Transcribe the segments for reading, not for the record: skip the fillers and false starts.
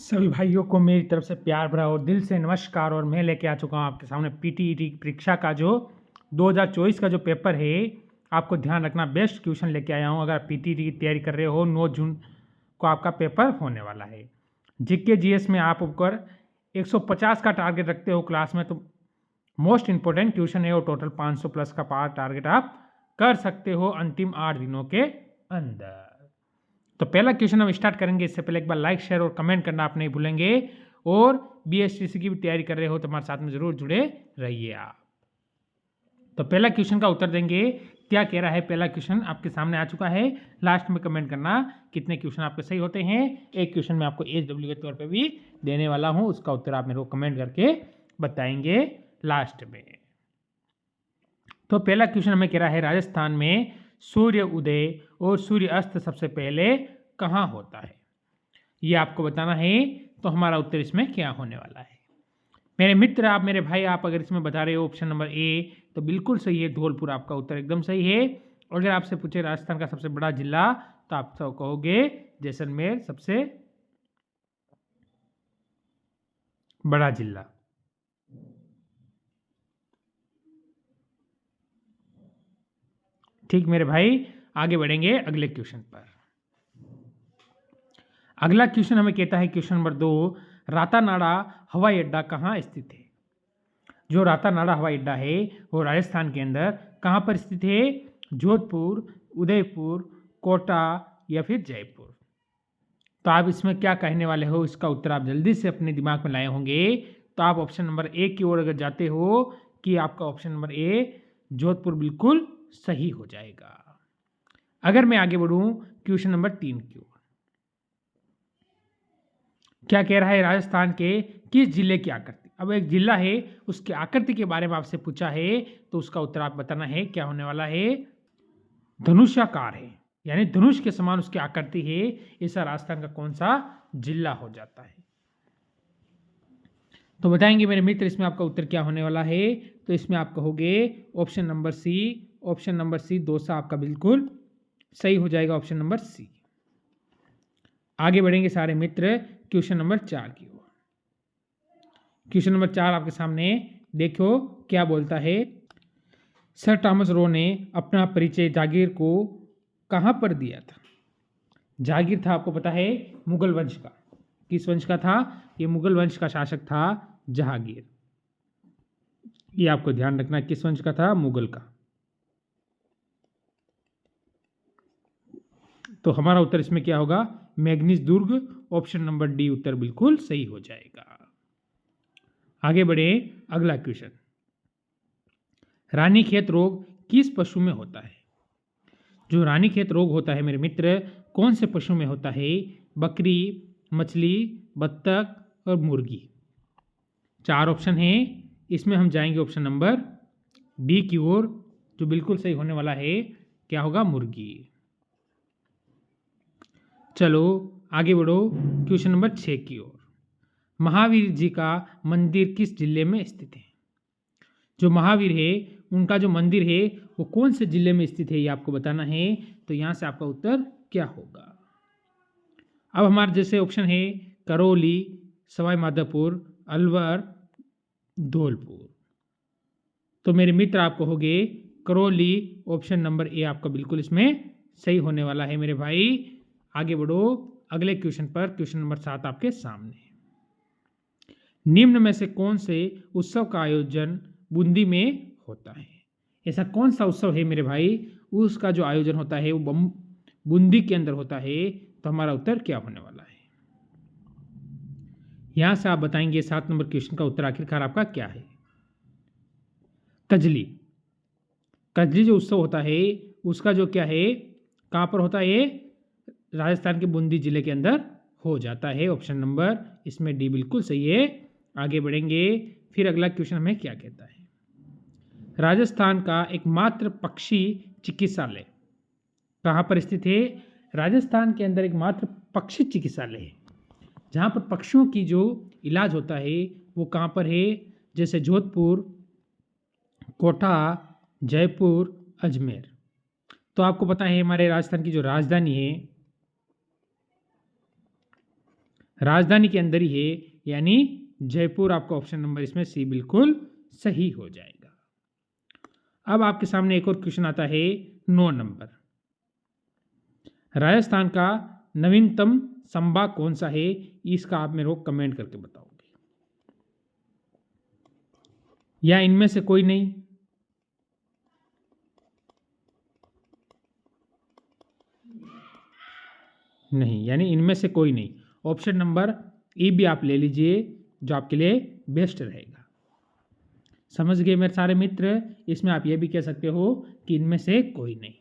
सभी भाइयों को मेरी तरफ से प्यार भरा और दिल से नमस्कार। और मैं लेके आ चुका हूँ आपके सामने पीटीईटी परीक्षा का जो 2024 का जो पेपर है। आपको ध्यान रखना, बेस्ट क्वेश्चन लेके आया हूँ। अगर आप पीटीईटी की तैयारी कर रहे हो, 9 जून को आपका पेपर होने वाला है। जीके जीएस में आप ऊपर 150 का टारगेट रखते हो क्लास में, तो मोस्ट इंपॉर्टेंट ट्यूशन है और टोटल 500 प्लस का पार टारगेट आप कर सकते हो अंतिम 8 दिनों के अंदर। तो पहला क्वेश्चन हम स्टार्ट करेंगे। इससे पहले एक बार लाइक शेयर और कमेंट करना आप नहीं भूलेंगे। और बीएसटीसी की भी तैयारी कर रहे हो तो हमारे साथ में जरूर जुड़े रहिए आप। तो पहला क्वेश्चन का उत्तर देंगे। क्या कह रहा है पहला क्वेश्चन आपके सामने आ चुका है। लास्ट में कमेंट करना कितने क्वेश्चन आपके सही होते हैं। एक क्वेश्चन मैं आपको एचडब्ल्यू के तौर पे भी देने वाला हूं, उसका उत्तर आप मेरे को कमेंट करके बताएंगे लास्ट में। तो पहला क्वेश्चन हमें कह रहा है, राजस्थान में सूर्य उदय और सूर्य अस्त सबसे पहले कहाँ होता है, ये आपको बताना है। तो हमारा उत्तर इसमें क्या होने वाला है। मेरे मित्र, आप मेरे भाई, आप अगर इसमें बता रहे हो ऑप्शन नंबर ए, तो बिल्कुल सही है, धौलपुर आपका उत्तर एकदम सही है। और अगर आपसे पूछे राजस्थान का सबसे बड़ा जिला, तो आप तो कहोगे जैसलमेर सबसे बड़ा जिला। ठीक मेरे भाई, आगे बढ़ेंगे अगले क्वेश्चन पर। अगला क्वेश्चन हमें कहता है, क्वेश्चन नंबर 2, रातानाडा हवाई अड्डा कहाँ स्थित है। जो रातानाडा हवाई अड्डा है वो राजस्थान के अंदर कहाँ पर स्थित है। जोधपुर, उदयपुर, कोटा या फिर जयपुर। तो आप इसमें क्या कहने वाले हो, इसका उत्तर आप जल्दी से अपने दिमाग में लाए होंगे। तो आप ऑप्शन नंबर ए की ओर अगर जाते हो कि आपका ऑप्शन नंबर ए जोधपुर बिल्कुल सही हो जाएगा। अगर मैं आगे बढ़ूं क्वेश्चन नंबर 3 की ओर, क्या कह रहा है, राजस्थान के किस जिले की आकृति। अब एक जिला है, उसकी आकृति के बारे में आपसे पूछा है, तो उसका उत्तर आप बताना है क्या होने वाला है। धनुषाकार है, यानी धनुष के समान उसकी आकृति है। ऐसा राजस्थान का कौन सा जिला हो जाता है। तो बताएंगे मेरे मित्र, इसमें आपका उत्तर क्या होने वाला है। तो इसमें आप कहोगे option number C. Option number C Dausa आपका बिल्कुल सही हो जाएगा, ऑप्शन नंबर सी। आगे बढ़ेंगे सारे मित्र क्वेश्चन नंबर 4 की ओर। क्वेश्चन नंबर 4 आपके सामने देखो क्या बोलता है। सर थॉमस रो ने अपना परिचय जागीर को कहां पर दिया था। जागीर था, आपको पता है, मुगल वंश का। किस वंश का था ये? मुगल वंश का शासक था जहांगीर। ये आपको ध्यान रखना, किस वंश का था? मुगल का। तो हमारा उत्तर इसमें क्या होगा? मैग्नीज दुर्ग, ऑप्शन नंबर डी उत्तर बिल्कुल सही हो जाएगा। आगे बढ़े अगला क्वेश्चन। रानीखेत रोग किस पशु में होता है। जो रानीखेत रोग होता है मेरे मित्र, कौन से पशु में होता है? बकरी, मछली, बत्तख और मुर्गी। 4 ऑप्शन है, इसमें हम जाएंगे ऑप्शन नंबर बी की ओर, जो बिल्कुल सही होने वाला है। क्या होगा? मुर्गी। चलो आगे बढ़ो क्वेश्चन नंबर 6 की ओर। महावीर जी का मंदिर किस जिले में स्थित है। जो महावीर है उनका जो मंदिर है वो कौन से जिले में स्थित है, ये आपको बताना है। तो यहां से आपका उत्तर क्या होगा। अब हमारे जैसे ऑप्शन है करौली, सवाई माधोपुर, अलवर, धौलपुर। तो मेरे मित्र आप कहोगे करौली, ऑप्शन नंबर ए आपका बिल्कुल इसमें सही होने वाला है मेरे भाई। आगे बढ़ो अगले क्वेश्चन पर। क्वेश्चन नंबर 7 आपके सामने। निम्न में से कौन से उत्सव का आयोजन बूंदी में होता है। ऐसा कौन सा उत्सव है मेरे भाई, उसका जो आयोजन होता है वो बूंदी के अंदर होता है। तो हमारा उत्तर क्या होने वाला है। यहां से आप बताएंगे 7 नंबर क्वेश्चन का उत्तर आखिरकार आपका क्या है। कजली। कजली जो उत्सव होता है उसका जो क्या है, कहां पर होता है? राजस्थान के बूंदी जिले के अंदर हो जाता है। ऑप्शन नंबर इसमें डी बिल्कुल सही है। आगे बढ़ेंगे फिर अगला क्वेश्चन हमें क्या कहता है। राजस्थान का एकमात्र पक्षी चिकित्सालय कहाँ पर स्थित है। राजस्थान के अंदर एकमात्र पक्षी चिकित्सालय है जहाँ पर पक्षियों की जो इलाज होता है वो कहाँ पर है। जैसे जोधपुर, कोटा, जयपुर, अजमेर। तो आपको पता है हमारे राजस्थान की जो राजधानी है, राजधानी के अंदर ही है, यानी जयपुर। आपका ऑप्शन नंबर इसमें सी बिल्कुल सही हो जाएगा। अब आपके सामने एक और क्वेश्चन आता है 9 नंबर। राजस्थान का नवीनतम संभाग कौन सा है, इसका आप मेरे को कमेंट करके बताओगे। या इनमें से कोई नहीं, नहीं, यानी इनमें से कोई नहीं। ऑप्शन नंबर ई भी आप ले लीजिए, जो आपके लिए बेस्ट रहेगा। समझ गए मेरे सारे मित्र? इसमें आप ये भी कह सकते हो कि इनमें से कोई नहीं।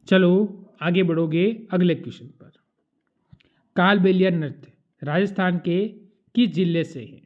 चलो आगे बढ़ोगे अगले क्वेश्चन पर। कालबेलिया नृत्य राजस्थान के किस जिले से है?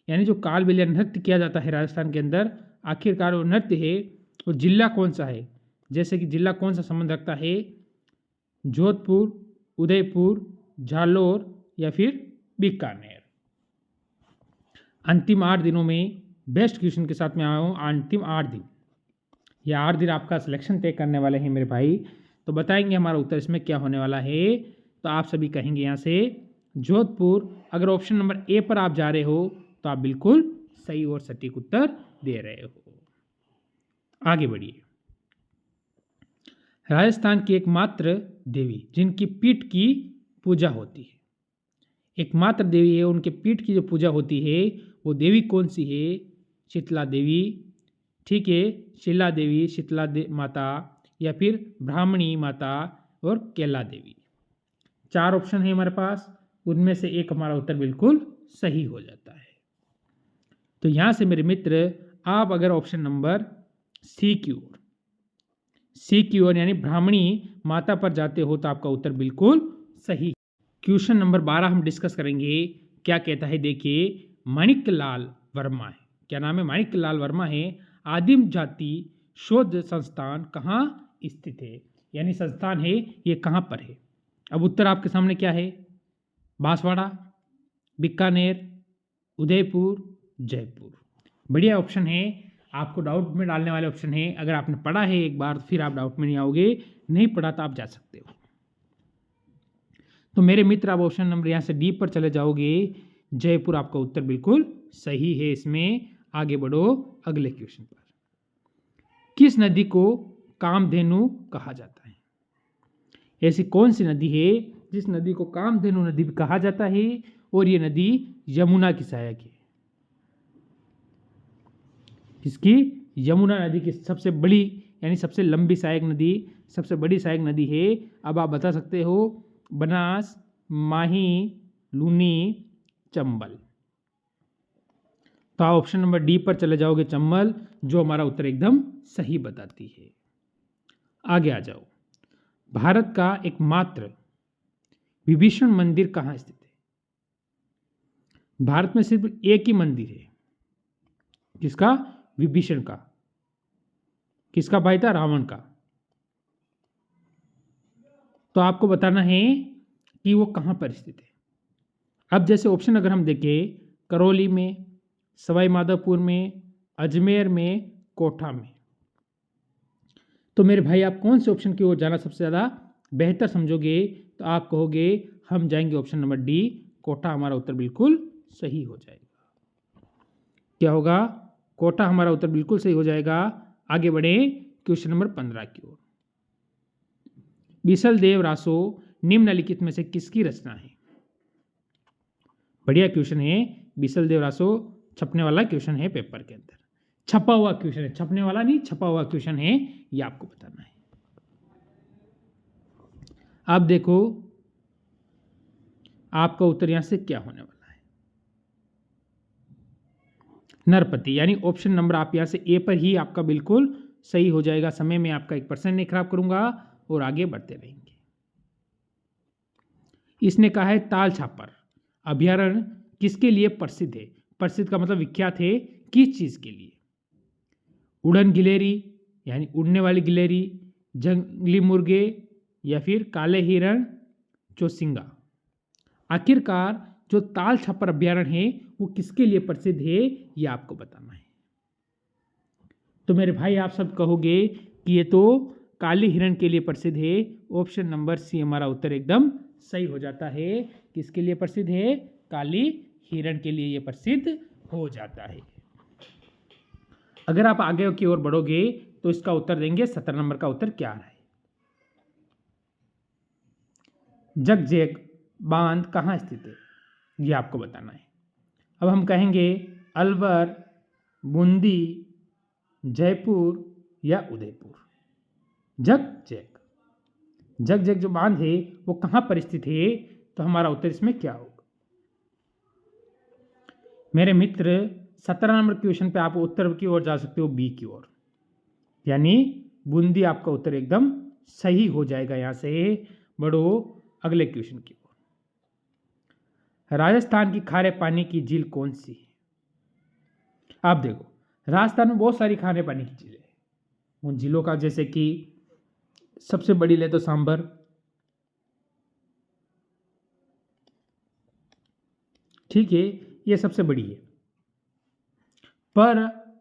यानी जो कालबेलिया नृत्य किया जाता है राजस्थान के अंदर, आखिरकार वो नृत्य है वो जिला कौन सा है? जैसे कि जिला कौन सा संबंध रखता है, जोधपुर, उदयपुर, जालोर या फिर बीकानेर। अंतिम 8 दिनों में बेस्ट क्वेश्चन के साथ मैं आया हूँ। अंतिम 8 दिन, या 8 दिन आपका सिलेक्शन तय करने वाले हैं मेरे भाई। तो बताएंगे हमारा उत्तर इसमें क्या होने वाला है। तो आप सभी कहेंगे यहाँ से जोधपुर। अगर ऑप्शन नंबर ए पर आप जा रहे हो तो आप बिल्कुल सही और सटीक उत्तर दे रहे हो। आगे बढ़िए। राजस्थान की एकमात्र देवी जिनकी पीठ की पूजा होती है, एकमात्र देवी है, उनके पीठ की जो पूजा होती है वो देवी कौन सी है? शीतला देवी, ठीक है, शिला देवी, शीतला माता, या फिर ब्राह्मणी माता और केला देवी। 4 ऑप्शन है हमारे पास, उनमें से एक हमारा उत्तर बिल्कुल सही हो जाता है। तो यहाँ से मेरे मित्र आप अगर ऑप्शन नंबर सी की ओर यानी ब्राह्मणी माता पर जाते हो तो आपका उत्तर बिल्कुल सही। क्वेश्चन नंबर 12 हम डिस्कस करेंगे। क्या कहता है देखिए, माणिकलाल वर्मा है। क्या नाम है? माणिकलाल वर्मा है। आदिम जाति शोध संस्थान कहाँ स्थित है? यानी संस्थान है ये कहाँ पर है? अब उत्तर आपके सामने क्या है? बांसवाड़ा, बीकानेर, उदयपुर, जयपुर। बढ़िया ऑप्शन है, आपको डाउट में डालने वाले ऑप्शन है। अगर आपने पढ़ा है एक बार तो फिर आप डाउट में नहीं आओगे, नहीं पढ़ा तो आप जा सकते हो। तो मेरे मित्र आप ऑप्शन नंबर यहाँ से डी पर चले जाओगे, जयपुर आपका उत्तर बिल्कुल सही है। इसमें आगे बढ़ो अगले क्वेश्चन पर। किस नदी को कामधेनु कहा जाता है? ऐसी कौन सी नदी है जिस नदी को कामधेनु नदी भी कहा जाता है और ये नदी यमुना की सहायक है? इसकी यमुना नदी की सबसे बड़ी यानी सबसे लंबी सहायक नदी, सबसे बड़ी सहायक नदी है। अब आप बता सकते हो बनास, माही, लूनी, चंबल। तो आप ऑप्शन नंबर डी पर चले जाओगे, चंबल, जो हमारा उत्तर एकदम सही बताती है। आगे आ जाओ। भारत का एकमात्र विभीषण मंदिर कहाँ स्थित है? भारत में सिर्फ एक ही मंदिर है। किसका? विभीषण का। किसका भाई था? रावण का। तो आपको बताना है कि वो कहाँ पर स्थित है। अब जैसे ऑप्शन अगर हम देखें, करौली में, सवाई माधोपुर में, अजमेर में, कोटा में, तो मेरे भाई आप कौन से ऑप्शन की ओर जाना सबसे ज़्यादा बेहतर समझोगे? तो आप कहोगे हम जाएंगे ऑप्शन नंबर डी, कोटा। हमारा उत्तर बिल्कुल सही हो जाएगा। क्या होगा? कोटा हमारा उत्तर बिल्कुल सही हो जाएगा। आगे बढ़े क्वेश्चन नंबर 15 की ओर। बीसल देव रासो निम्नलिखित में से किसकी रचना है? बढ़िया क्वेश्चन है। बीसल देव रासो छपने वाला क्वेश्चन है पेपर के अंदर, छपा हुआ क्वेश्चन है, छपने वाला नहीं, छपा हुआ क्वेश्चन है, ये आपको बताना है। आप देखो आपका उत्तर यहां से क्या होने वाला है। नरपति, यानी ऑप्शन नंबर आप यहां से ए पर ही आपका बिल्कुल सही हो जाएगा। समय में आपका 1% नहीं खराब करूंगा और आगे बढ़ते रहेंगे। इसने कहा है ताल छापर अभ्यारण्य किसके लिए प्रसिद्ध है? प्रसिद्ध का मतलब विख्यात है, किस चीज के लिए? उड़न गिलेरी यानी उड़ने वाली गिलेरी, जंगली मुर्गे, या फिर काले हिरण, चौसिंगा। आखिरकार जो ताल छापर अभ्यारण्य है वो किसके लिए प्रसिद्ध है, ये आपको बताना है। तो मेरे भाई आप सब कहोगे कि ये तो काले हिरण के लिए प्रसिद्ध है। ऑप्शन नंबर सी हमारा उत्तर एकदम सही हो जाता है। किसके लिए प्रसिद्ध है? काली हिरण के लिए ये प्रसिद्ध हो जाता है। अगर आप आगे की ओर बढ़ोगे तो इसका उत्तर देंगे 17 नंबर का उत्तर क्या है? जगजेग बांध कहाँ स्थित है? ये आपको बताना है। अब हम कहेंगे अलवर, बूंदी, जयपुर या उदयपुर। जगजेग जो बांध है वो कहाँ पर स्थित है? तो हमारा उत्तर इसमें क्या होगा? मेरे मित्र 17 नंबर क्वेश्चन पे आप उत्तर की ओर जा सकते हो, बी की ओर, यानी बूंदी आपका उत्तर एकदम सही हो जाएगा। यहां से बढ़ो अगले क्वेश्चन की ओर। राजस्थान की खारे पानी की झील कौन सी है? आप देखो, राजस्थान में बहुत सारी खारे पानी की झीलें हैं। उन झीलों का जैसे कि सबसे बड़ी ले तो सांबर, ठीक है, ये सबसे बड़ी है। पर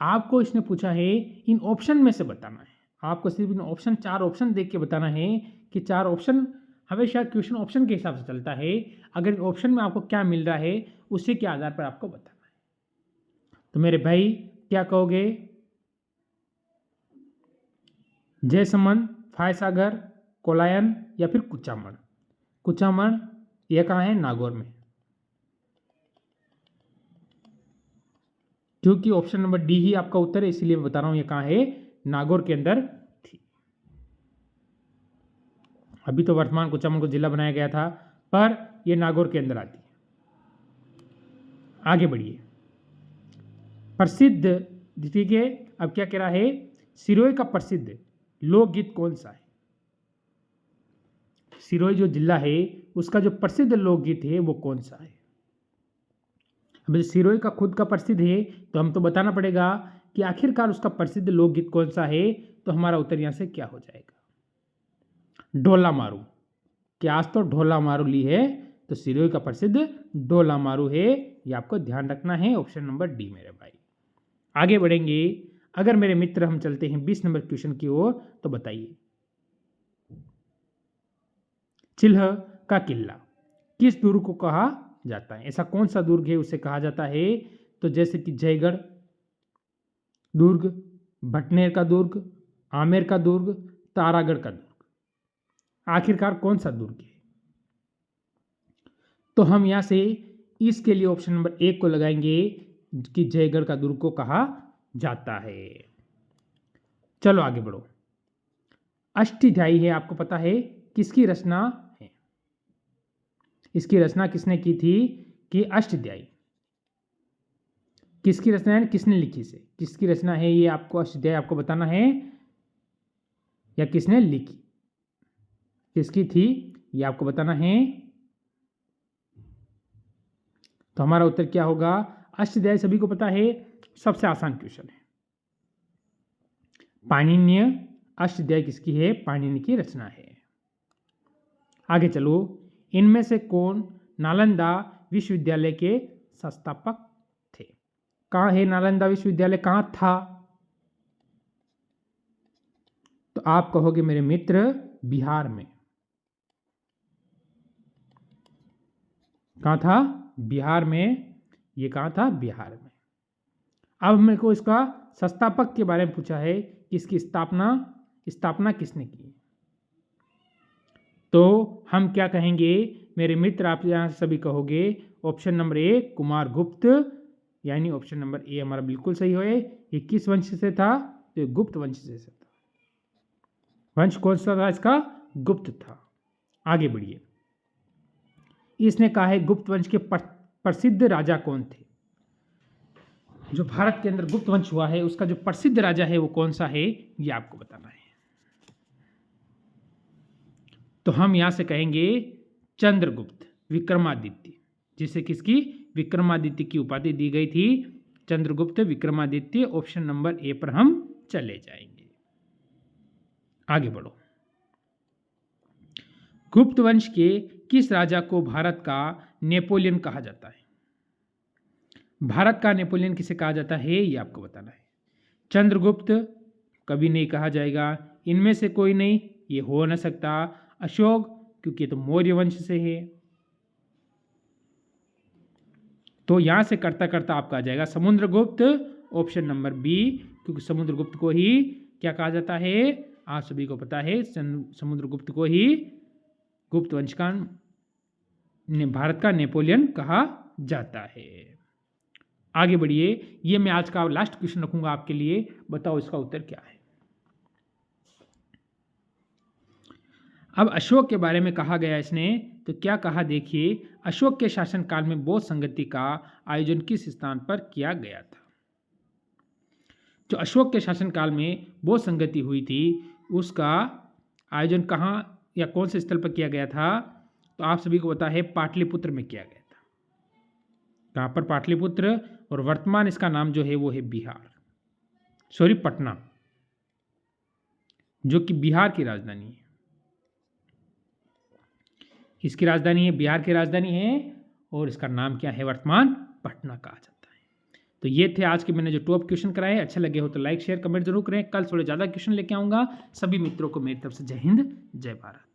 आपको इसने पूछा है इन ऑप्शन में से बताना है। आपको सिर्फ इन ऑप्शन, 4 ऑप्शन देख के बताना है कि 4 ऑप्शन, हमेशा क्वेश्चन ऑप्शन के हिसाब से चलता है। अगर ऑप्शन में आपको क्या मिल रहा है उसी के आधार पर आपको बताना है। तो मेरे भाई क्या कहोगे? जयसमंद, फायसागर, कोलायन या फिर कुचामन? कुचामन ये कहाँ है? नागौर में। क्योंकि ऑप्शन नंबर डी ही आपका उत्तर है, इसलिए बता रहा हूं ये कहाँ है? नागौर के अंदर थी। अभी तो वर्तमान कुचामन को जिला बनाया गया था, पर यह नागौर के अंदर आती है। आगे बढ़िए। प्रसिद्ध, ठीक है, अब क्या कह रहा है? सिरोही का प्रसिद्ध लोकगीत कौन सा है? सिरोही जो जिला है उसका जो प्रसिद्ध लोकगीत है वो कौन सा है? अब सिरोही का खुद का प्रसिद्ध है तो हम तो बताना पड़ेगा कि आखिरकार उसका प्रसिद्ध लोकगीत कौन सा है। तो हमारा उत्तर यहां से क्या हो जाएगा? ढोला मारू। क्या आज तो ढोला मारू ली है, तो सिरोही का प्रसिद्ध ढोला मारू है। ये आपको ध्यान रखना है, ऑप्शन नंबर डी मेरे भाई। आगे बढ़ेंगे। अगर मेरे मित्र हम चलते हैं 20 नंबर क्वेश्चन की ओर, तो बताइए चिल्ह का किला किस दुर्ग को कहा जाता है? ऐसा कौन सा दुर्ग है उसे कहा जाता है? तो जैसे कि जयगढ़ दुर्ग, भटनेर का दुर्ग, आमेर का दुर्ग, तारागढ़ का दुर्ग। आखिरकार कौन सा दुर्ग है? तो हम यहां से इसके लिए ऑप्शन नंबर 1 को लगाएंगे कि जयगढ़ का दुर्ग को कहा जाता है। चलो आगे बढ़ो। अष्टध्यायी है, आपको पता है किसकी रचना है? इसकी रचना किसने की थी? कि अष्टध्यायी किसकी रचना है, किसने लिखी से? किसकी रचना है ये आपको, अष्टध्यायी आपको बताना है, या किसने लिखी, किसकी थी ये आपको बताना है। तो हमारा उत्तर क्या होगा? अष्टध्यायी सभी को पता है, सबसे आसान क्वेश्चन है। पाणिनीय अष्टध्यायी किसकी है? पाणिनि की रचना है। आगे चलो। इनमें से कौन नालंदा विश्वविद्यालय के संस्थापक थे? कहाँ है नालंदा विश्वविद्यालय, कहाँ था? तो आप कहोगे मेरे मित्र बिहार में। कहाँ था? बिहार में। ये कहाँ था? बिहार में। अब मेरे को इसका संस्थापक के बारे में पूछा है, इसकी स्थापना किसने की? तो हम क्या कहेंगे मेरे मित्र? आप यहाँ सभी कहोगे ऑप्शन नंबर 1 कुमार गुप्त, यानी ऑप्शन नंबर ए हमारा बिल्कुल सही है। ये किस वंश से था? तो गुप्त वंश से था। वंश कौन सा था इसका? गुप्त था। आगे बढ़िए। इसने कहा है गुप्त वंश के प्रसिद्ध राजा कौन थे? जो भारत के अंदर गुप्त वंश हुआ है उसका जो प्रसिद्ध राजा है वो कौन सा है, ये आपको बताना है। तो हम यहां से कहेंगे चंद्रगुप्त विक्रमादित्य, जिसे किसकी? विक्रमादित्य की उपाधि दी गई थी। Chandragupta Vikramaditya, option number A पर हम चले जाएंगे। आगे बढ़ो। गुप्त वंश के किस राजा को भारत का नेपोलियन कहा जाता है? भारत का नेपोलियन किसे कहा जाता है ये आपको बताना है। चंद्रगुप्त कभी नहीं कहा जाएगा, इनमें से कोई नहीं, ये हो न सकता। अशोक क्योंकि ये तो मौर्य वंश से है। तो यहां से करता करता आपका आ जाएगा समुद्रगुप्त, ऑप्शन नंबर बी, क्योंकि समुद्रगुप्त को ही क्या कहा जाता है, आप सभी को पता है, समुद्रगुप्त को ही गुप्त वंश का भारत का नेपोलियन कहा जाता है। आगे बढ़िए, ये मैं आज का लास्ट क्वेश्चन रखूंगा आपके लिए, बताओ इसका उत्तर क्या है। अब अशोक के बारे में कहा गया इसने, तो क्या कहा देखिए, अशोक के शासनकाल में बौद्ध संगति का आयोजन किस स्थान पर किया गया था। जो अशोक के शासनकाल में बौद्ध संगति हुई थी उसका आयोजन कहाँ या कौन से स्थल पर किया गया था, तो आप सभी को पता है पाटलिपुत्र में किया गया था। कहाँ पर, पाटलिपुत्र, और वर्तमान इसका नाम जो है वो है बिहार, सॉरी पटना, जो कि बिहार की राजधानी है। किसकी राजधानी है, बिहार की राजधानी है, और इसका नाम क्या है, वर्तमान पटना कहा जाता है। तो ये थे आज के मैंने जो टॉप क्वेश्चन कराए, अच्छे लगे हो तो लाइक शेयर कमेंट जरूर करें। कल थोड़े ज़्यादा क्वेश्चन लेके आऊँगा। सभी मित्रों को मेरी तरफ से जय हिंद जय भारत।